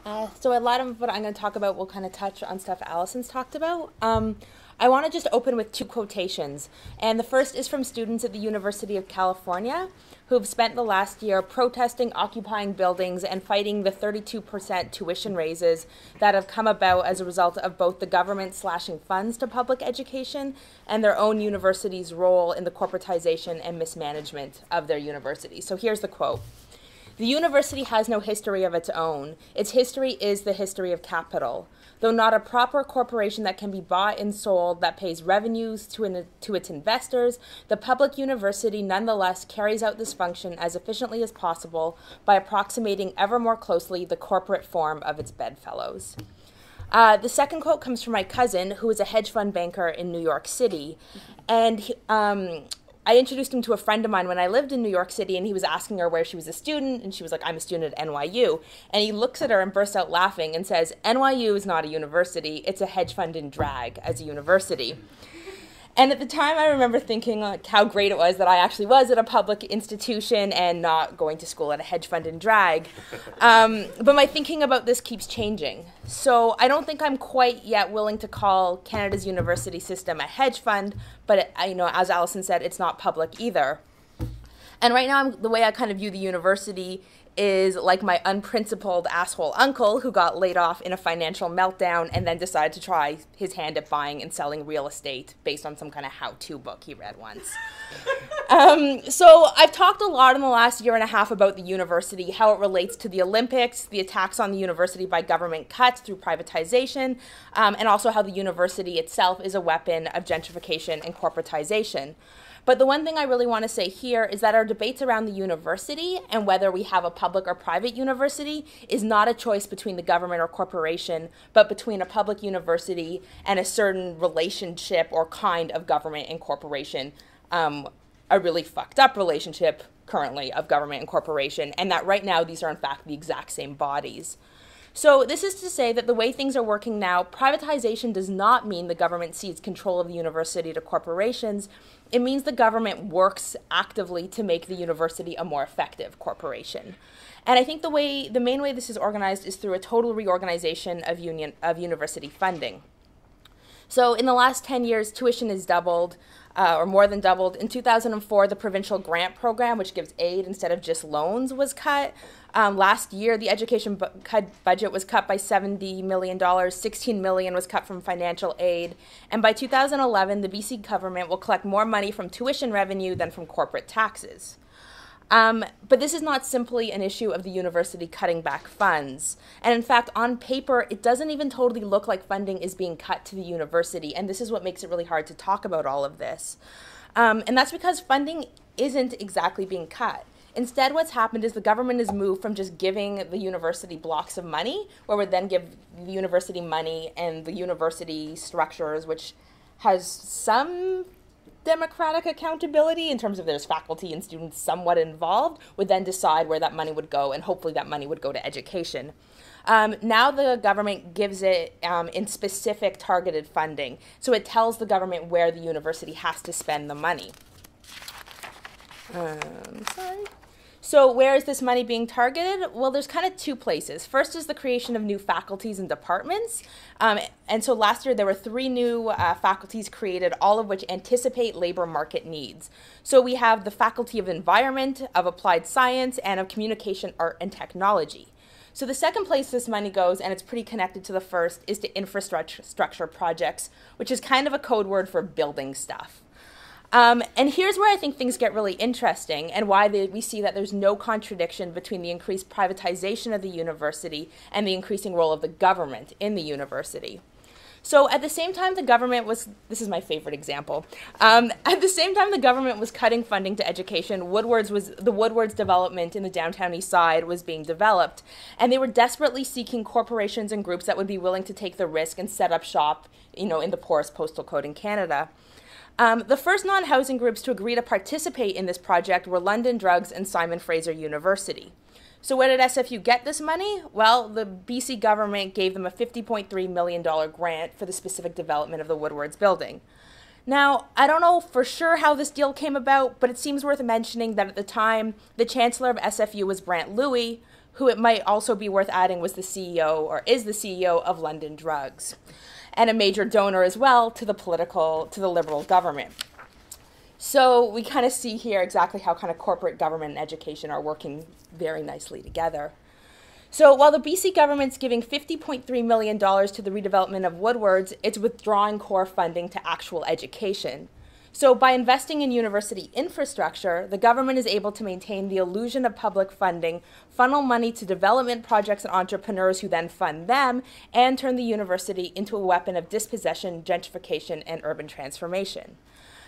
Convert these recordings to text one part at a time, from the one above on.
So a lot of what I'm going to talk about will kind of touch on stuff Allison's talked about. I want to just open with two quotations. And the first is from students at the University of California who have spent the last year protesting, occupying buildings, and fighting the 32% tuition raises that have come about as a result of both the government slashing funds to public education and their own university's role in the corporatization and mismanagement of their university. So here's the quote. The university has no history of its own. Its history is the history of capital. Though not a proper corporation that can be bought and sold that pays revenues to its investors, the public university nonetheless carries out this function as efficiently as possible by approximating ever more closely the corporate form of its bedfellows. The second quote comes from my cousin, who is a hedge fund banker in New York City. And I introduced him to a friend of mine when I lived in New York City, and he was asking her where she was a student, and she was like, I'm a student at NYU. And he looks at her and bursts out laughing and says, NYU is not a university, it's a hedge fund in drag as a university. And at the time, I remember thinking like how great it was that I actually was at a public institution and not going to school at a hedge fund in drag. But my thinking about this keeps changing. So I don't think I'm quite yet willing to call Canada's university system a hedge fund, but as Allison said, it's not public either. And right now, the way I kind of view the university is like my unprincipled asshole uncle who got laid off in a financial meltdown and then decided to try his hand at buying and selling real estate based on some kind of how-to book he read once. So I've talked a lot in the last year and a half about the university, how it relates to the Olympics, the attacks on the university by government cuts through privatization, and also how the university itself is a weapon of gentrification and corporatization. But the one thing I really want to say here is that our debates around the university and whether we have a public or private university is not a choice between the government or corporation, but between a public university and a certain relationship or kind of government and corporation, a really fucked up relationship currently of government and corporation, and that right now these are in fact the exact same bodies. So this is to say that the way things are working now, privatization does not mean the government cedes control of the university to corporations. It means the government works actively to make the university a more effective corporation. And I think the main way this is organized is through a total reorganization of university funding. So in the last 10 years, tuition has doubled, or more than doubled. In 2004, the provincial grant program, which gives aid instead of just loans, was cut. Last year, the education budget was cut by $70 million. $16 million was cut from financial aid. And by 2011, the BC government will collect more money from tuition revenue than from corporate taxes. But this is not simply an issue of the university cutting back funds. And in fact, on paper, it doesn't even totally look like funding is being cut to the university. And this is what makes it really hard to talk about all of this. And that's because funding isn't exactly being cut. Instead, what's happened is the government has moved from just giving the university blocks of money, where we then give the university money and the university structures, which has some democratic accountability in terms of there's faculty and students somewhat involved, would then decide where that money would go, and hopefully that money would go to education. Now the government gives it in specific targeted funding, so it tells the government where the university has to spend the money. So where is this money being targeted? Well, there's kind of two places. First is the creation of new faculties and departments. And so last year there were 3 new faculties created, all of which anticipate labor market needs. So we have the Faculty of Environment, of Applied Science, and of Communication, Art, and Technology. So the second place this money goes, and it's pretty connected to the first, is to infrastructure projects, which is kind of a code word for building stuff. And here's where I think things get really interesting and why we see that there's no contradiction between the increased privatization of the university and the increasing role of the government in the university. So at the same time the government was, this is my favorite example, at the same time the government was cutting funding to education, the Woodward's development in the downtown east side was being developed, and they were desperately seeking corporations and groups that would be willing to take the risk and set up shop, in the poorest postal code in Canada. The first non-housing groups to agree to participate in this project were London Drugs and Simon Fraser University. So where did SFU get this money? Well, the BC government gave them a $50.3 million grant for the specific development of the Woodward's building. Now, I don't know for sure how this deal came about, but it seems worth mentioning that at the time, the chancellor of SFU was Brant Louis, who it might also be worth adding was the CEO, or is the CEO of London Drugs, and a major donor as well to the Liberal government. So we kind of see here exactly how kind of corporate government and education are working very nicely together. So while the BC government's giving $50.3 million to the redevelopment of Woodwards, it's withdrawing core funding to actual education. So by investing in university infrastructure, the government is able to maintain the illusion of public funding, funnel money to development projects and entrepreneurs who then fund them, and turn the university into a weapon of dispossession, gentrification, and urban transformation.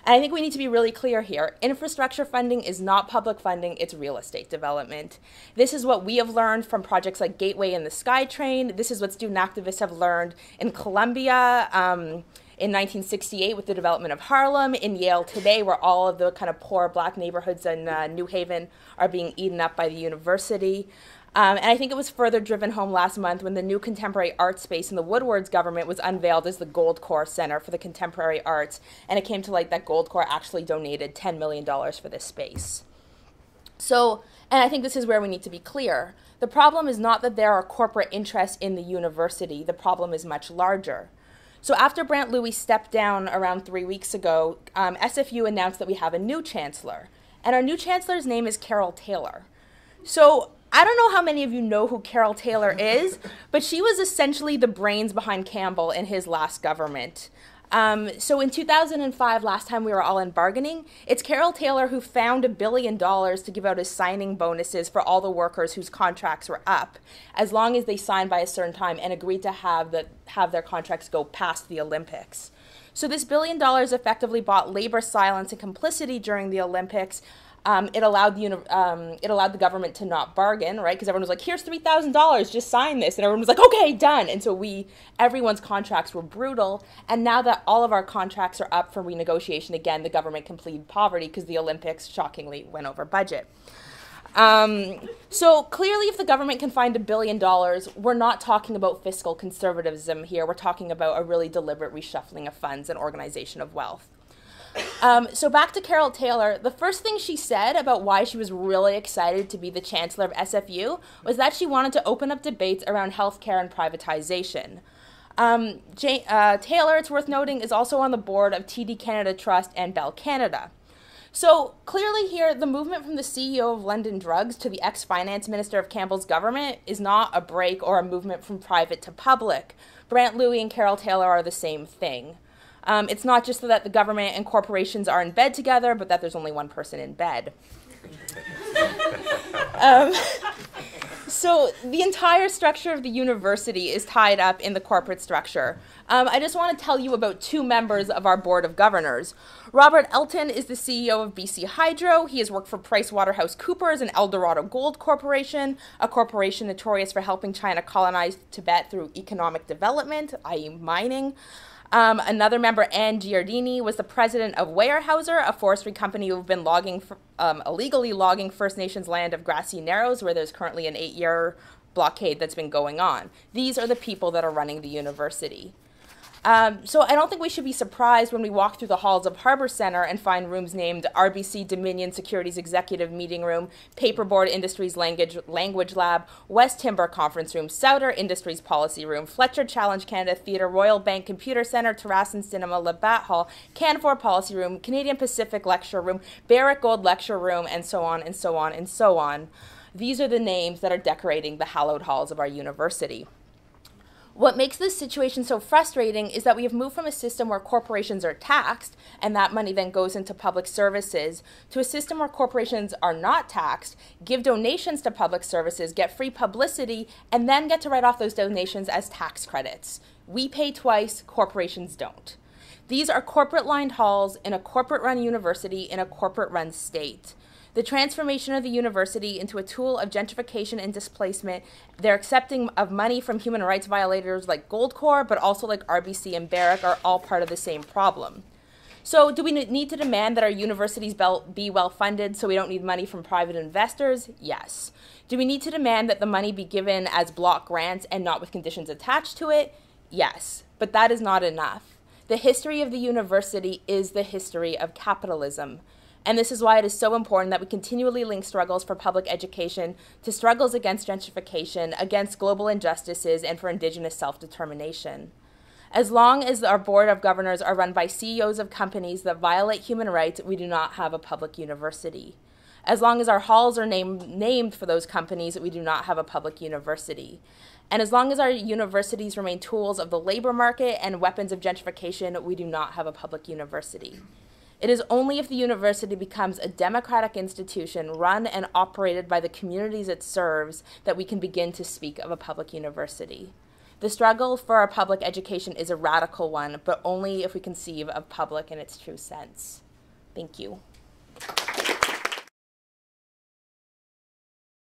And I think we need to be really clear here. Infrastructure funding is not public funding, it's real estate development. This is what we have learned from projects like Gateway and the SkyTrain. This is what student activists have learned in Columbia in 1968 with the development of Harlem, in Yale today, where all of the kind of poor black neighborhoods in New Haven are being eaten up by the university. And I think it was further driven home last month when the new contemporary art space in the Woodwards government was unveiled as the Goldcorps Center for the Contemporary Arts, and it came to light that Goldcorps actually donated $10 million for this space. So, and I think this is where we need to be clear. The problem is not that there are corporate interests in the university. The problem is much larger. So after Brant Louis stepped down around 3 weeks ago, SFU announced that we have a new chancellor. And our new chancellor's name is Carol Taylor. So I don't know how many of you know who Carol Taylor is, but she was essentially the brains behind Campbell in his last government. So in 2005, last time we were all in bargaining, it's Carol Taylor who found $1 billion to give out as signing bonuses for all the workers whose contracts were up, as long as they signed by a certain time and agreed to have their contracts go past the Olympics. So this $1 billion effectively bought labor silence and complicity during the Olympics. It allowed the government to not bargain, right? Because everyone was like, here's $3,000, just sign this. And everyone was like, okay, done. And so everyone's contracts were brutal. And now that all of our contracts are up for renegotiation, again, the government can plead poverty because the Olympics, shockingly, went over budget. So clearly, if the government can find $1 billion, we're not talking about fiscal conservatism here. We're talking about a really deliberate reshuffling of funds and organization of wealth. So back to Carol Taylor, the first thing she said about why she was really excited to be the chancellor of SFU was that she wanted to open up debates around healthcare and privatization. Taylor, it's worth noting, is also on the board of TD Canada Trust and Bell Canada. So clearly here, the movement from the CEO of London Drugs to the ex-finance minister of Campbell's government is not a break or a movement from private to public. Brant Louis and Carol Taylor are the same thing. It's not just that the government and corporations are in bed together, but that there's only one person in bed. So the entire structure of the university is tied up in the corporate structure. I just want to tell you about two members of our board of governors. Robert Elton is the CEO of BC Hydro. He has worked for PricewaterhouseCoopers and Eldorado Gold Corporation, a corporation notorious for helping China colonize Tibet through economic development, i.e. mining. Another member, Anne Giardini, was the president of Weyerhaeuser, a forestry company who have been illegally logging First Nations land of Grassy Narrows, where there's currently an 8-year blockade that's been going on. These are the people that are running the university. So I don't think we should be surprised when we walk through the halls of Harbour Centre and find rooms named RBC Dominion Securities Executive Meeting Room, Paperboard Industries Language Lab, West Timber Conference Room, Souter Industries Policy Room, Fletcher Challenge Canada Theatre, Royal Bank Computer Centre, Terrasson Cinema, Labatt Hall, Canfor Policy Room, Canadian Pacific Lecture Room, Barrick Gold Lecture Room, and so on and so on and so on. These are the names that are decorating the hallowed halls of our university. What makes this situation so frustrating is that we have moved from a system where corporations are taxed, and that money then goes into public services, to a system where corporations are not taxed, give donations to public services, get free publicity, and then get to write off those donations as tax credits. We pay twice, corporations don't. These are corporate-lined halls in a corporate-run university in a corporate-run state. The transformation of the university into a tool of gentrification and displacement, their accepting of money from human rights violators like Goldcorps, but also like RBC and Barrick, are all part of the same problem. So do we need to demand that our universities be well-funded so we don't need money from private investors? Yes. Do we need to demand that the money be given as block grants and not with conditions attached to it? Yes. But that is not enough. The history of the university is the history of capitalism. And this is why it is so important that we continually link struggles for public education to struggles against gentrification, against global injustices, and for Indigenous self-determination. As long as our board of governors are run by CEOs of companies that violate human rights, we do not have a public university. As long as our halls are named for those companies, we do not have a public university. And as long as our universities remain tools of the labor market and weapons of gentrification, we do not have a public university. It is only if the university becomes a democratic institution run and operated by the communities it serves that we can begin to speak of a public university. The struggle for our public education is a radical one, but only if we conceive of public in its true sense. Thank you.